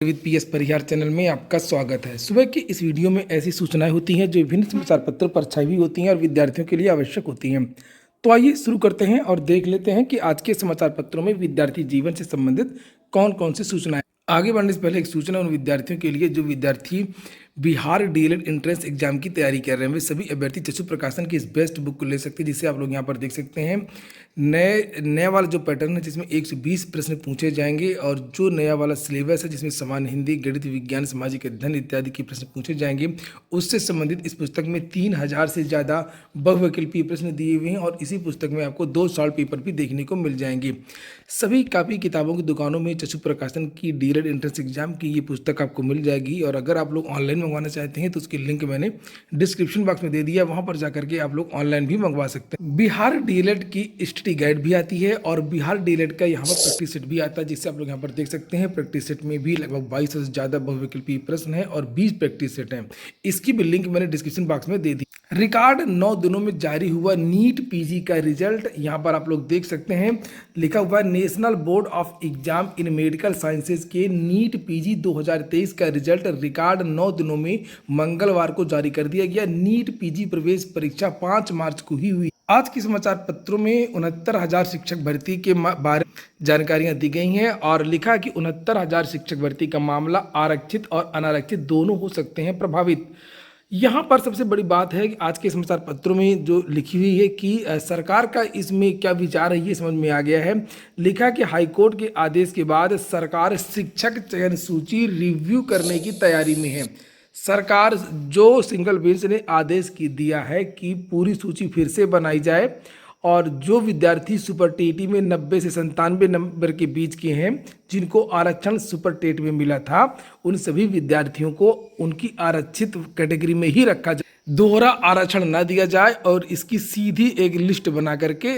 With PS Parihar channel में आपका स्वागत है। सुबह की इस वीडियो में ऐसी सूचनाएं होती हैं जो विभिन्न समाचार पत्रों पर छाई हुई होती हैं और विद्यार्थियों के लिए आवश्यक होती हैं। तो आइए शुरू करते हैं और देख लेते हैं कि आज के समाचार पत्रों में विद्यार्थी जीवन से संबंधित कौन कौन सी सूचनाएं। आगे बढ़ने से पहले एक सूचना उन विद्यार्थियों के लिए जो विद्यार्थी बिहार डीएलएड एंट्रेंस एग्जाम की तैयारी कर रहे हैं। वे सभी अभ्यर्थी चक्षु प्रकाशन की इस बेस्ट बुक को ले सकते हैं, जिसे आप लोग यहाँ पर देख सकते हैं। नया वाला जो पैटर्न है जिसमें 120 प्रश्न पूछे जाएंगे और जो नया वाला सिलेबस है जिसमें सामान्य हिंदी, गणित, विज्ञान, सामाजिक अध्ययन इत्यादि के प्रश्न पूछे जाएंगे, उससे संबंधित इस पुस्तक में 3000 से ज़्यादा बहुविकल्पीय प्रश्न दिए हुए हैं और इसी पुस्तक में आपको 2 शॉर्ट पेपर भी देखने को मिल जाएंगे। सभी कापी किताबों की दुकानों में चक्षु प्रकाशन की डीएलएड एंट्रेंस एग्जाम की ये पुस्तक आपको मिल जाएगी। और अगर आप लोग ऑनलाइन मंगवाना चाहते हैं तो उसकी लिंक मैंने डिस्क्रिप्शन बॉक्स में दे दिया, वहाँ पर जाकर के आप लोग ऑनलाइन भी मंगवा सकते हैं। बिहार डीएलएड की स्टडी गाइड भी आती है और बिहार डीएलएड का यहाँ पर प्रैक्टिस सेट भी आता है, जिससे आप लोग यहाँ पर देख सकते हैं। प्रैक्टिस सेट में भी लगभग 22 से ज़्यादा बहुविकल्पीय प्रश्न है और 20 प्रैक्टिस सेट हैं। इसकी भी लिंक मैंने डिस्क्रिप्शन बॉक्स में दे दी। रिकॉर्ड 9 दिनों में जारी हुआ नीट पीजी का रिजल्ट यहाँ पर आप लोग देख सकते हैं। लिखा हुआ है national board of exam in medical sciences के नीट पीजी 2023 का रिजल्ट रिकॉर्ड 9 दिनों में मंगलवार को जारी कर दिया गया। नीट पीजी प्रवेश परीक्षा 5 मार्च को ही हुई। आज के समाचार पत्रों में 69,000 शिक्षक भर्ती के बारे में जानकारियां दी गई हैं और लिखा कि 69,000 शिक्षक भर्ती का मामला आरक्षित और अनारक्षित दोनों हो सकते हैं प्रभावित। यहाँ पर सबसे बड़ी बात है कि आज के समाचार पत्रों में जो लिखी हुई है कि सरकार का इसमें क्या विचार है ये समझ में आ गया है। लिखा कि हाईकोर्ट के आदेश के बाद सरकार शिक्षक चयन सूची रिव्यू करने की तैयारी में है। सरकार जो सिंगल बेंच ने आदेश की दिया है कि पूरी सूची फिर से बनाई जाए और जो विद्यार्थी सुपर टेटी में 90 से 97 नंबर के बीच के हैं, जिनको आरक्षण सुपर टेट में मिला था, उन सभी विद्यार्थियों को उनकी आरक्षित कैटेगरी में ही रखा जाए, दोहरा आरक्षण ना दिया जाए और इसकी सीधी एक लिस्ट बना करके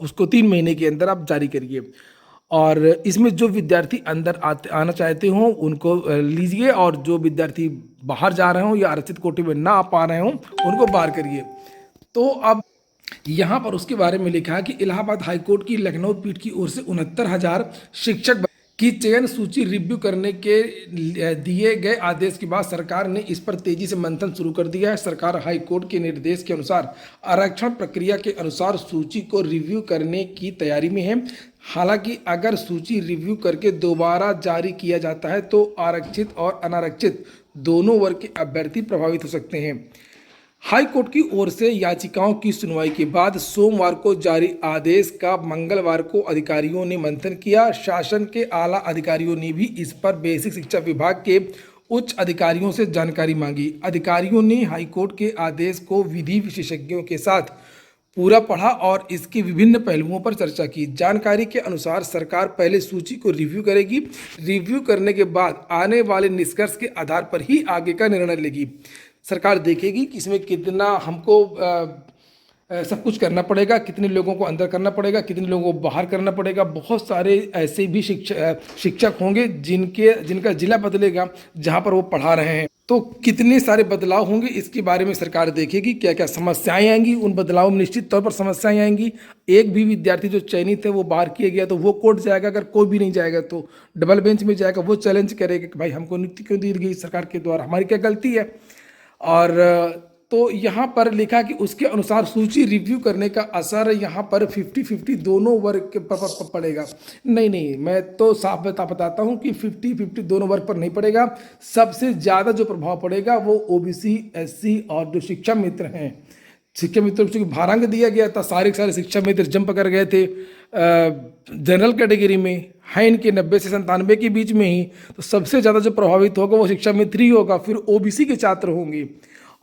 उसको 3 महीने के अंदर आप जारी करिए। और इसमें जो विद्यार्थी अंदर आना चाहते हों उनको लीजिए और जो विद्यार्थी बाहर जा रहे हों या आरक्षित कोटे में ना आ पा रहे हों उनको बाहर करिए। तो अब यहाँ पर उसके बारे में लिखा है कि इलाहाबाद हाईकोर्ट की लखनऊ पीठ की ओर से 69,000 शिक्षक की चयन सूची रिव्यू करने के दिए गए आदेश के बाद सरकार ने इस पर तेजी से मंथन शुरू कर दिया है। सरकार हाईकोर्ट के निर्देश के अनुसार आरक्षण प्रक्रिया के अनुसार सूची को रिव्यू करने की तैयारी में है। हालांकि अगर सूची रिव्यू करके दोबारा जारी किया जाता है तो आरक्षित और अनारक्षित दोनों वर्ग के अभ्यर्थी प्रभावित हो सकते हैं। हाई कोर्ट की ओर से याचिकाओं की सुनवाई के बाद सोमवार को जारी आदेश का मंगलवार को अधिकारियों ने मंथन किया। शासन के आला अधिकारियों ने भी इस पर बेसिक शिक्षा विभाग के उच्च अधिकारियों से जानकारी मांगी। अधिकारियों ने हाईकोर्ट के आदेश को विधि विशेषज्ञों के साथ पूरा पढ़ा और इसके विभिन्न पहलुओं पर चर्चा की। जानकारी के अनुसार सरकार पहले सूची को रिव्यू करेगी। रिव्यू करने के बाद आने वाले निष्कर्ष के आधार पर ही आगे का निर्णय लेगी। सरकार देखेगी कि इसमें कितना हमको सब कुछ करना पड़ेगा, कितने लोगों को अंदर करना पड़ेगा, कितने लोगों को बाहर करना पड़ेगा। बहुत सारे ऐसे भी शिक्षक होंगे जिनका जिला बदलेगा जहां पर वो पढ़ा रहे हैं, तो कितने सारे बदलाव होंगे इसके बारे में सरकार देखेगी। क्या क्या समस्याएं आएंगी, उन बदलावों में निश्चित तौर पर समस्याएं आएंगी। एक भी विद्यार्थी जो चयनित है वो बाहर किया गया तो वो कोर्ट जाएगा, अगर कोई भी नहीं जाएगा तो डबल बेंच में जाएगा, वो चैलेंज करेगा कि भाई हमको नियुक्ति क्यों दी गई सरकार के द्वारा, हमारी क्या गलती है। और तो यहाँ पर लिखा कि उसके अनुसार सूची रिव्यू करने का असर यहाँ पर 50-50 दोनों वर्ग के पर पड़ेगा। नहीं, मैं तो साफ बताता हूँ कि 50-50 दोनों वर्ग पर नहीं पड़ेगा। सबसे ज़्यादा जो प्रभाव पड़ेगा वो ओबीसी, एससी और जो शिक्षा मित्र हैं। शिक्षा मित्र को भारांक दिया गया था, सारे शिक्षा मित्र जंप कर गए थे जनरल कैटेगरी में, है इनके 90 से 97 के बीच में ही, तो सबसे ज़्यादा जो प्रभावित होगा वो शिक्षा मित्र ही होगा। फिर ओबीसी के छात्र होंगे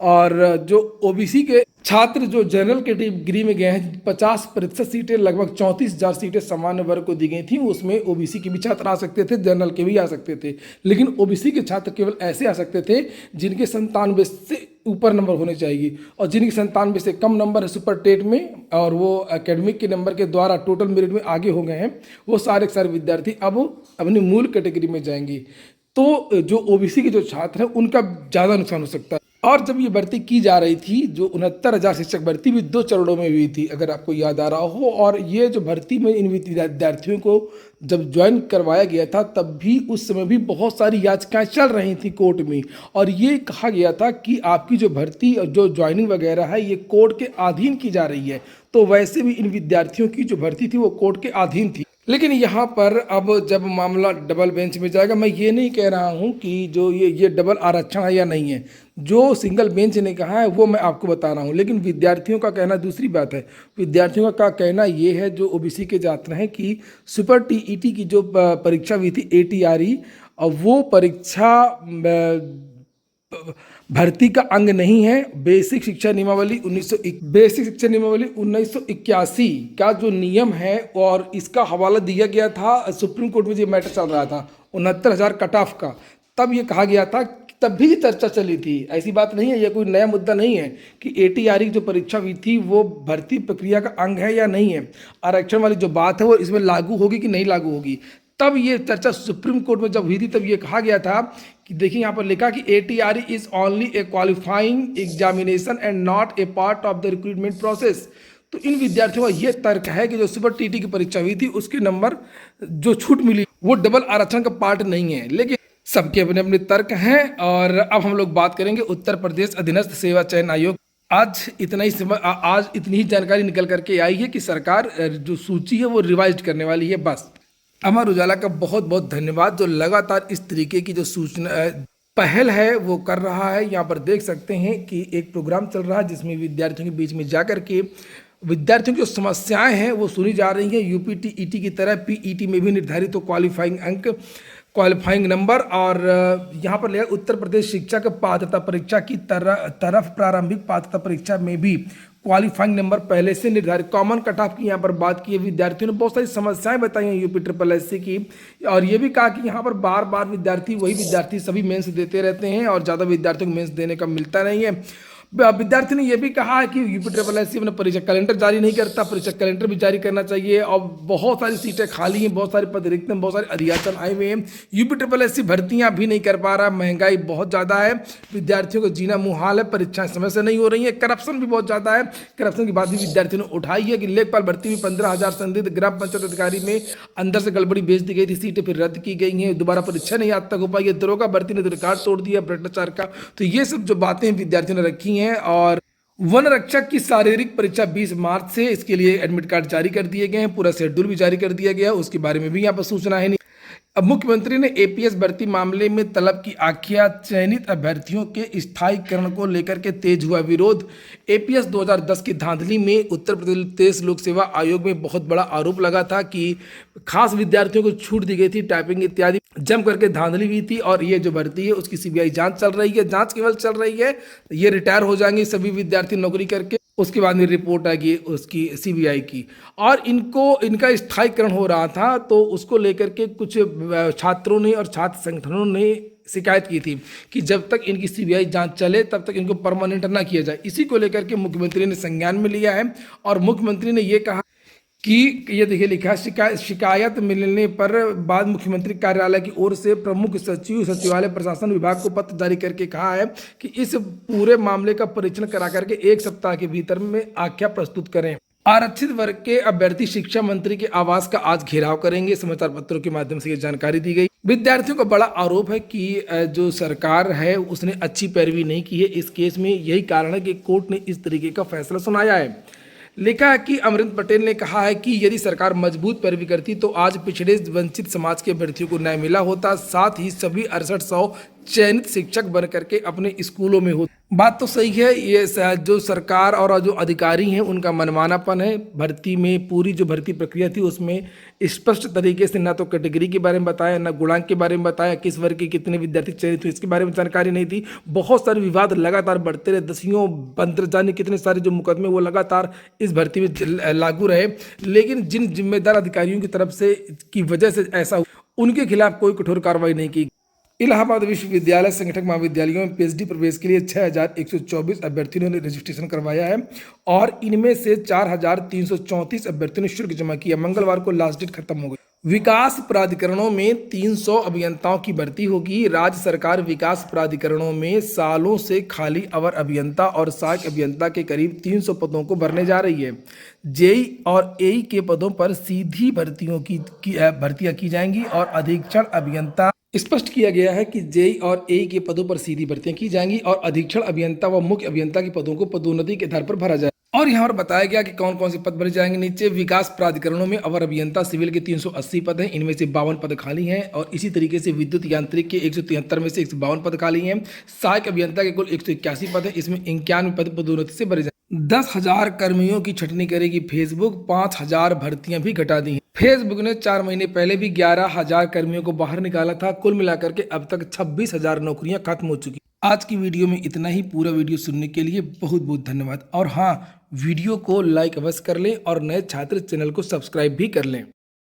और जो ओबीसी के छात्र जो जनरल कैटेगरी में गए हैं, 50% सीटें, लगभग 34,000 सीटें सामान्य वर्ग को दी गई थी। उसमें ओबीसी के भी छात्र आ सकते थे, जनरल के भी आ सकते थे, लेकिन ओबीसी के छात्र केवल ऐसे आ सकते थे जिनके 97 से ऊपर नंबर होने चाहिए और जिनके 97 से कम नंबर है सुपर टेट में और वो एकेडमिक के नंबर के द्वारा टोटल मेरिट में आगे हो गए हैं, वो सारे विद्यार्थी अब अपनी मूल कैटेगरी में जाएंगे। तो जो ओबीसी के जो छात्र हैं उनका ज़्यादा नुकसान हो सकता है। और जब ये भर्ती की जा रही थी, जो 69,000 शिक्षक भर्ती भी 2 चरणों में हुई थी, अगर आपको याद आ रहा हो। और ये जो भर्ती में इन विद्यार्थियों को जब ज्वाइन करवाया गया था, तब भी उस समय भी बहुत सारी याचिकाएं चल रही थी कोर्ट में, और ये कहा गया था कि आपकी जो भर्ती और जो ज्वाइनिंग वगैरह है ये कोर्ट के अधीन की जा रही है। तो वैसे भी इन विद्यार्थियों की जो भर्ती थी वो कोर्ट के अधीन थी। लेकिन यहाँ पर अब जब मामला डबल बेंच में जाएगा, मैं ये नहीं कह रहा हूँ कि जो ये डबल आरक्षण है या नहीं है, जो सिंगल बेंच ने कहा है वो मैं आपको बता रहा हूँ। लेकिन विद्यार्थियों का कहना दूसरी बात है। विद्यार्थियों का कहना ये है, जो ओबीसी के छात्र हैं, कि सुपर टीईटी की जो परीक्षा हुई थी एटीआरई, वो परीक्षा भर्ती का अंग नहीं है। बेसिक शिक्षा नियमावली 1981 का जो नियम है, और इसका हवाला दिया गया था सुप्रीम कोर्ट में। जो मैटर चल रहा था 69,000 कट ऑफ का, तब ये कहा गया था, तब भी चर्चा चली थी। ऐसी बात नहीं है, यह कोई नया मुद्दा नहीं है कि एटीआरई जो परीक्षा हुई थी वो भर्ती प्रक्रिया का अंग है या नहीं है। आरक्षण वाली जो बात है वो इसमें लागू होगी कि नहीं लागू होगी, तब ये चर्चा सुप्रीम कोर्ट में जब हुई थी, तब ये कहा गया था कि देखिए यहाँ पर लिखा कि ATRE is only a qualifying examination and not a part of the recruitment process. तो इन विद्यार्थियों का ये तर्क है कि जो सुपर टीटी की परीक्षा हुई थी उसके नंबर जो छूट मिली वो डबल आरक्षण का पार्ट नहीं है। लेकिन सबके अपने अपने तर्क हैं। और अब हम लोग बात करेंगे उत्तर प्रदेश अधीनस्थ सेवा चयन आयोग। आज इतनी ही जानकारी निकल करके आई है कि सरकार जो सूची है वो रिवाइज करने वाली है। बस अमर उजाला का बहुत बहुत धन्यवाद, जो लगातार इस तरीके की जो सूचना पहल है वो कर रहा है। यहाँ पर देख सकते हैं कि एक प्रोग्राम चल रहा है जिसमें विद्यार्थियों के बीच में जाकर के विद्यार्थियों की जो समस्याएं हैं वो सुनी जा रही हैं। यूपी टीईटी की तरह पीईटी में भी निर्धारित हो क्वालिफाइंग अंक, क्वालिफाइंग नंबर। और यहाँ पर लिखा उत्तर प्रदेश शिक्षक पात्रता परीक्षा की तरफ प्रारंभिक पात्रता परीक्षा में भी क्वालिफाइंग नंबर पहले से निर्धारित। कॉमन कट ऑफ की यहाँ पर बात की है। विद्यार्थियों ने बहुत सारी समस्याएं बताई हैं यूपी SSS की, और ये भी कहा कि यहाँ पर बार बार वही विद्यार्थी सभी मेंस देते रहते हैं और ज़्यादा विद्यार्थियों को मेंस देने का मिलता नहीं है। विद्यार्थी ने यह भी कहा है कि यूपी SSS अपना परीक्षा कैलेंडर जारी नहीं करता, परीक्षा कैलेंडर भी जारी करना चाहिए। और बहुत सारी सीटें खाली हैं, बहुत सारे पद रिक्त हैं, बहुत सारे अध्याचन आए हुए हैं। यूपी SSS भर्तियां भी नहीं कर पा रहा, महंगाई बहुत ज़्यादा है, विद्यार्थियों को जीना मुहाल है, परीक्षाएं समय से नहीं हो रही है, करप्शन भी बहुत ज़्यादा है। करप्शन की बात भी विद्यार्थियों ने उठाई है कि लेखपाल भर्ती में 15,000 संदिग्ध ग्राम पंचायत अधिकारी में अंदर से गड़बड़ी भेज दी गई थी, सीटें फिर रद्द की गई हैं, दोबारा परीक्षा नहीं आज तक हो पाई है, दरोगा भर्ती ने तो रिकॉर्ड तोड़ दिया भ्रष्टाचार का। तो ये सब जो बातें विद्यार्थियों ने रखी हैं। और वन रक्षक की शारीरिक परीक्षा 20 मार्च से, इसके लिए एडमिट कार्ड जारी कर दिए गए हैं, पूरा शेड्यूल भी जारी कर दिया गया है, उसके बारे में भी यहाँ पर सूचना है नहीं। अब मुख्यमंत्री ने एपीएस भर्ती मामले में तलब की आख्या, चयनित अभ्यर्थियों के स्थायीकरण को लेकर के तेज हुआ विरोध। एपीएस 2010 की धांधली में उत्तर प्रदेश लोक सेवा आयोग में बहुत बड़ा आरोप लगा था कि खास विद्यार्थियों को छूट दी गई थी, टाइपिंग इत्यादि जम करके धांधली हुई थी। और ये जो भर्ती है उसकी सीबीआई जांच चल रही है, जांच केवल चल रही है, ये रिटायर हो जाएंगे सभी विद्यार्थी नौकरी करके, उसके बाद में रिपोर्ट आएगी उसकी सीबीआई की। और इनका स्थायीकरण हो रहा था, तो उसको लेकर के कुछ छात्रों ने और छात्र संगठनों ने शिकायत की थी कि जब तक इनकी सीबीआई जांच चले तब तक इनको परमानेंट ना किया जाए। इसी को लेकर के मुख्यमंत्री ने संज्ञान में लिया है, और मुख्यमंत्री ने ये कहा कि ये देखिए लिखा है, शिकायत मिलने पर बाद मुख्यमंत्री कार्यालय की ओर से प्रमुख सचिव सचिवालय प्रशासन विभाग को पत्र जारी करके कहा है कि इस पूरे मामले का परीक्षण करा करके 1 सप्ताह के भीतर में आख्या प्रस्तुत करें। आरक्षित वर्ग के अभ्यर्थी शिक्षा मंत्री के आवास का आज घेराव करेंगे, समाचार पत्रों के माध्यम से ये जानकारी दी गई। विद्यार्थियों का बड़ा आरोप है कि जो सरकार है उसने अच्छी पैरवी नहीं की है इस केस में, यही कारण है कि कोर्ट ने इस तरीके का फैसला सुनाया है। लिखा है कि अमरिंदर पटेल ने कहा है कि यदि सरकार मजबूत पैरवी करती तो आज पिछड़े वंचित समाज के अभ्यर्थियों को न्याय मिला होता, साथ ही सभी 6800 चयनित शिक्षक बन करके अपने स्कूलों में हो। बात तो सही है, ये जो सरकार और जो अधिकारी हैं उनका मनमानापन है। भर्ती में पूरी जो भर्ती प्रक्रिया थी उसमें स्पष्ट तरीके से ना तो कैटेगरी के बारे में बताया, ना गुणांक के बारे में बताया, किस वर्ग के कितने विद्यार्थी चयनित हुए इसके बारे में जानकारी नहीं थी। बहुत सारे विवाद लगातार बढ़ते रहे, दसियों 15 जाने कितने सारे जो मुकदमे वो लगातार इस भर्ती में लागू रहे। लेकिन जिन जिम्मेदार अधिकारियों की तरफ से की वजह से ऐसा हुआ, उनके खिलाफ कोई कठोर कार्रवाई नहीं की। इलाहाबाद विश्वविद्यालय संगठक महाविद्यालयों में पीएचडी प्रवेश के लिए 6,124 अभ्यर्थियों ने रजिस्ट्रेशन करवाया है, और इनमें से 4,334 अभ्यर्थियों ने शुल्क जमा किया। मंगलवार को लास्ट डेट खत्म हो गई। विकास प्राधिकरणों में 300 अभियंताओं की भर्ती होगी। राज्य सरकार विकास प्राधिकरणों में सालों से खाली अवर अभियंता और सहायक अभियंता के करीब 300 पदों को भरने जा रही है। जेई और एई के पदों पर सीधी भर्तियां की जाएंगी और अधीक्षण अभियंता स्पष्ट किया गया है कि जेई और एई के पदों पर सीधी भर्तियां की जाएंगी और अधीक्षण अभियंता व मुख्य अभियंता के पदों को पदोन्नति के आधार पर भरा जाए। और यहाँ पर बताया गया कि कौन कौन से पद भरे जाएंगे। नीचे विकास प्राधिकरणों में अवर अभियंता सिविल के 380 पद हैं, इनमें से 52 पद खाली हैं। और इसी तरीके से विद्युत यांत्रिक के 173 में से 152 पद खाली हैं। सहायक अभियंता के कुल 181 पद हैं, इसमें 91 पद पदोन्नति से भरे जाएंगे। 10,000 कर्मियों की छटनी करेगी फेसबुक, 5,000 भर्तियां भी घटा दी हैं। फेसबुक ने 4 महीने पहले भी 11,000 कर्मियों को बाहर निकाला था। कुल मिलाकर के अब तक 26,000 नौकरियां खत्म हो चुकी। आज की वीडियो में इतना ही। पूरा वीडियो सुनने के लिए बहुत बहुत धन्यवाद। और हाँ, वीडियो को लाइक अवश्य कर लें और नए छात्र चैनल को सब्सक्राइब भी कर लें।